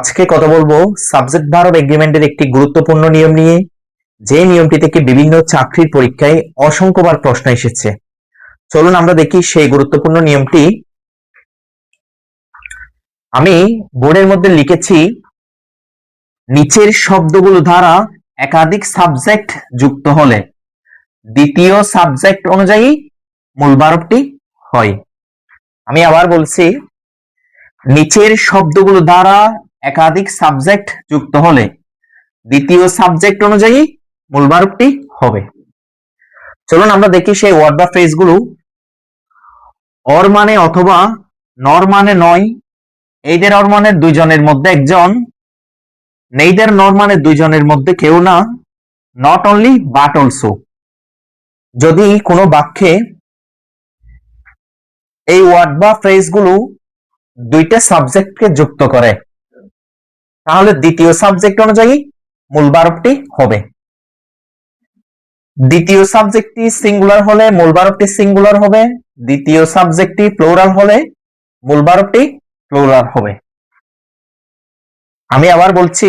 আজকে কথা বলবো সাবজেক্ট ভার্ব এগ্রিমেন্টের একটি গুরুত্বপূর্ণ নিয়ম নিয়ে, যে নিয়মটি থেকে বিভিন্ন চাকরির পরীক্ষায় অসংখ্যবার প্রশ্ন এসেছে। চলুন আমরা দেখি সেই গুরুত্বপূর্ণ নিয়মটি। আমি বোর্ডের মধ্যে লিখেছি, নিচের শব্দগুলো দ্বারা একাধিক সাবজেক্ট যুক্ত হলে দ্বিতীয় সাবজেক্ট অনুযায়ী মূল ভার্বটি হয়। আমি আবার বলছি, নিচের শব্দগুলো দ্বারা একাধিক সাবজেক্ট যুক্ত হলে দ্বিতীয় সাবজেক্ট অনুযায়ী মূল ভার্বটি হবে। চলুন আমরা দেখি সেই ওয়ার্ড বা ফ্রেজগুলো। অর মানে অথবা, নর মানে নয়, এইদের অর মানে দুইজনের মধ্যে একজন, নেইদের নর মানে দুইজনের মধ্যে কেউ না, নট অনলি বাট অলসো। যদি কোনো বাক্যে এই ওয়ার্ড বা ফ্রেজগুলো দুইটা সাবজেক্টকে যুক্ত করে, তাহলে দ্বিতীয় সাবজেক্ট অনুযায়ী মূল ভার্বটি হবে। দ্বিতীয় সাবজেক্টটি সিঙ্গুলার হলে মূল ভার্বটি সিঙ্গুলার হবে, দ্বিতীয় সাবজেক্টটি প্লুরাল হলে মূল ভার্বটি প্লুরাল হবে। আমি আবার বলছি,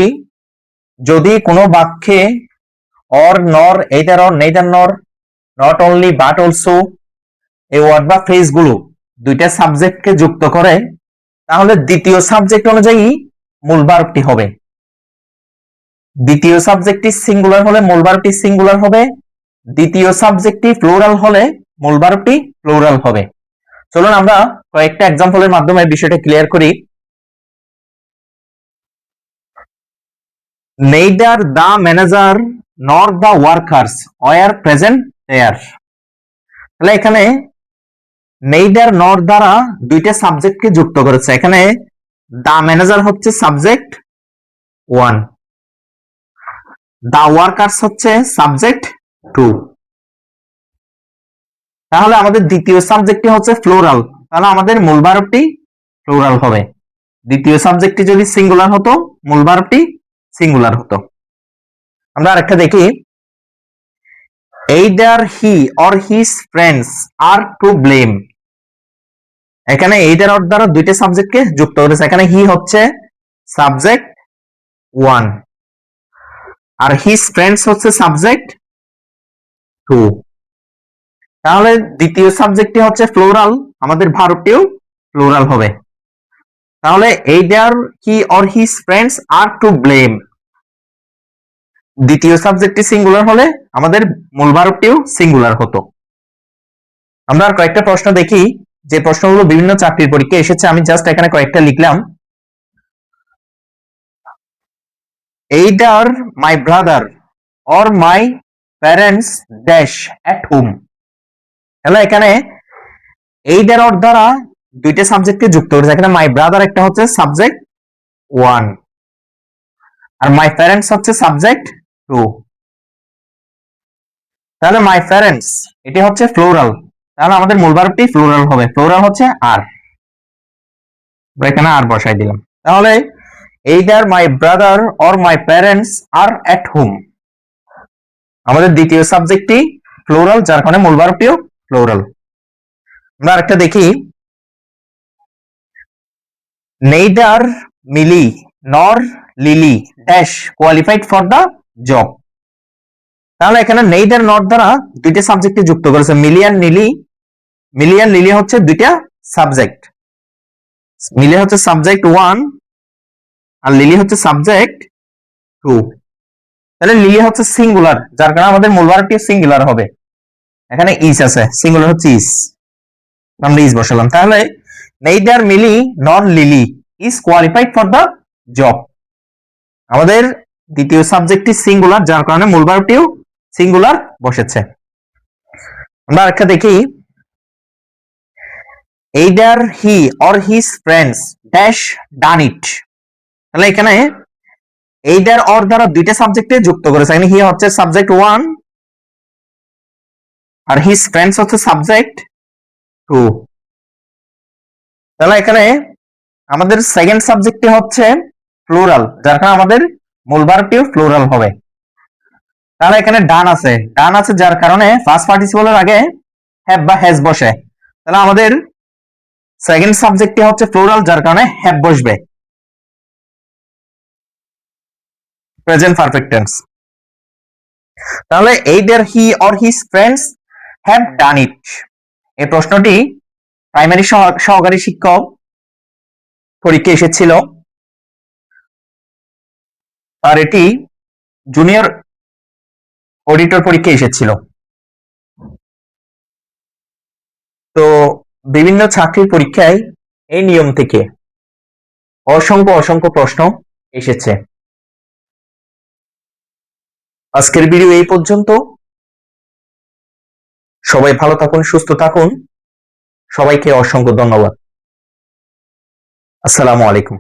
যদি কোনো বাক্যে অর, নর, এইদার অর, নেইদার নর, নট অনলি বাট অলসো এই ওয়ার্ড বা ফ্রেজগুলো দুইটা সাবজেক্টকে যুক্ত করে, তাহলে দ্বিতীয় সাবজেক্ট অনুযায়ী মূল ভার্বটি হবে। দ্বিতীয় সাবজেক্টটি সিঙ্গুলার হলে মূল ভার্বটি সিঙ্গুলার হবে, দ্বিতীয় সাবজেক্টটি প্লুরাল হলে মূল ভার্বটি প্লুরাল হবে। চলুন আমরা কয়েকটা এক্সাম্পলের মাধ্যমে বিষয়টা ক্লিয়ার করি। Neither the manager nor the workers were present there. তাহলে এখানে নেইদার নর দ্বারা দুইটা সাবজেক্টকে যুক্ত করেছে। এখানে দ্য ম্যানেজার হচ্ছে সাবজেক্ট 1, দ্য ওয়ার্কার্স হচ্ছে সাবজেক্ট 2। তাহলে আমাদের দ্বিতীয় সাবজেক্টটি হচ্ছে প্লুরাল, তাহলে আমাদের মূল ভার্বটি প্লুরাল হবে। দ্বিতীয় সাবজেক্টটি যদি সিঙ্গুলার হতো মূল ভার্বটি সিঙ্গুলার হতো। আমরা আরেকটা দেখি, either he or his friends are to blame। এখানে either or দ্বারা দুইটা সাবজেক্টকে যুক্ত করেছে। এখানে হি হচ্ছে সাবজেক্ট 1 আর his friends হচ্ছে সাবজেক্ট 2। তাহলে দ্বিতীয় সাবজেক্টটি হচ্ছে প্লুরাল, আমাদের ভার্বটিও প্লুরাল হবে। তাহলে either he or his friends are to blame, দ্বিতীয় সাবজেক্টটি সিঙ্গুলার হলে আমাদের মূল ভার্বটিও সিঙ্গুলার হতো। আমরা আর কয়েকটা প্রশ্ন দেখি, যে প্রশ্নগুলো বিভিন্ন চাকরির পরীক্ষায় এসেছে। আমি জাস্ট এখানে কয়েকটা লিখলাম। either my brother or my parents dash at home। তাহলে এখানে either or দ্বারা দুইটা সাবজেক্টকে যুক্ত করেছে। এখানে my brother একটা হচ্ছে সাবজেক্ট 1 আর my parents হচ্ছে সাবজেক্ট 2। তাহলে my parents এটি হচ্ছে প্লুরাল, তাহলে আমাদের মূল ভার্বটি প্লুরাল হবে। প্লুরাল হচ্ছে আর, এখানে আর বসাই দিলাম। তাহলে either my brother or my parents are at home, আমাদের দ্বিতীয় সাবজেক্টটি প্লুরাল, যার কারণে মূল ভার্বটিও প্লুরাল। আমরা আরেকটা দেখি, neither Millie nor Lily dash qualified for the job। তাহলে এখানে neither nor দ্বারা দুইটা সাবজেক্টকে যুক্ত করেছে, মিলি আর লিলি। মিলি আর লিলি হচ্ছে দুইটা সাবজেক্ট, মিলি হচ্ছে সাবজেক্ট 1 আর লিলি হচ্ছে সাবজেক্ট 2। তাহলে লিলি হচ্ছে সিঙ্গুলার, যার কারণে আমাদের মূল ভার্বটি সিঙ্গুলার হবে। এখানে ইজ আছে, সিঙ্গুলার হচ্ছে ইজ, আমরা ইজ বসালাম। তাহলে neither Millie nor Lily is qualified for the job, আমাদের দ্বিতীয় সাবজেক্টটি সিঙ্গুলার, যার কারণে মূল ভার্বটিও সিঙ্গুলার বসেছে। আমরা আরেকটা দেখি, either he or his friends dash done it। তাহলে এখানে either or দ্বারা দুইটা সাবজেক্টে যুক্ত করেছে। এখানে হি হচ্ছে সাবজেক্ট 1 আর his friends হচ্ছে সাবজেক্ট 2। তাহলে এখানে আমাদের সেকেন্ড সাবজেক্টটি হচ্ছে প্লুরাল, যার কারণে আমাদের মূল ভার্বটিও প্লুরাল হবে। তাহলে এখানে ডান আছে, ডান আছে যার কারণে ফার্স্ট পার্টিসিপলের আগে হ্যাভ বা হ্যাজ বসে। তাহলে আমাদের সেকেন্ড সাবজেক্টটি হচ্ছে প্লুরাল, যার কারণে হ্যাভ বসবে। Present perfect tense. তাহলে either he or his friends have done it, এই প্রশ্নটি প্রাইমারি সহকারী শিক্ষক পরীক্ষা এসেছিল, আর এটি জুনিয়র অডিটর পরীক্ষা এসেছিল। তো বিভিন্ন চাকরির পরীক্ষায় এই নিয়ম থেকে অসংখ্য অসংখ্য প্রশ্ন এসেছে। আজকের ভিডিও এই পর্যন্ত। সবাই ভালো থাকুন, সুস্থ থাকুন। সবাইকে অসংখ্য ধন্যবাদ। আসসালামু আলাইকুম।